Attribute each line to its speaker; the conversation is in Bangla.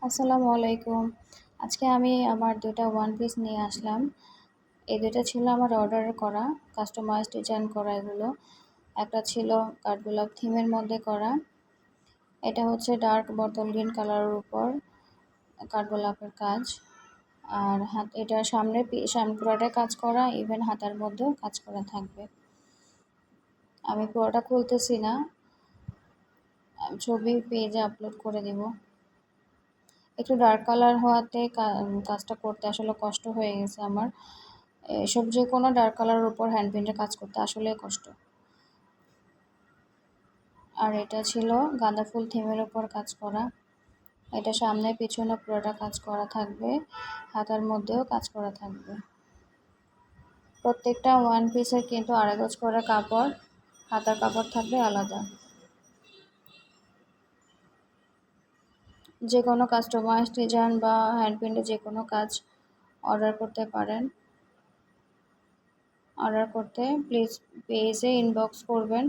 Speaker 1: আসসালামু আলাইকুম। আজকে আমি আমার ২ টা ওয়ান পিস নিয়ে আসলাম। এই ২ টা ছিল আমার অর্ডার করা, কাস্টমাইজড ডিজাইন করা এগুলো। একটা ছিল কাঠগোলাপ থিমের মধ্যে করা। এটা হচ্ছে ডার্ক বটল গ্রিন কালারের উপর কাঠগোলাপের কাজ। আর এটার পুরোটাই কাজ করা, ইভেন হাতার মধ্যেও কাজ করা থাকবে। আমি পুরোটা খুলতেছি না, ছবি পেজে আপলোড করে দিব। একটু ডার্ক কালার হওয়াতে কাজটা করতে আসলে কষ্ট হয়ে গেছে আমার। এসব যেকোনো ডার্ক কালারের উপর হ্যান্ড পেইন্টের কাজ করতে আসলেই কষ্ট। আর এটা ছিল গাঁদা ফুল থিমের উপর কাজ করা। এটা সামনে পিছনে পুরোটা কাজ করা থাকবে, হাতার মধ্যেও কাজ করা থাকবে। প্রত্যেকটা ওয়ান পিসের কিন্তু আড়াই গজ করে কাপড়, হাতার কাপড় থাকবে আলাদা। যে কোনো কাস্টমাইজড ডিজাইন বা হ্যান্ড পেইন্টে যে কোনো কাজ অর্ডার করতে পারেন। অর্ডার করতে প্লিজ পেজে ইনবক্স করবেন।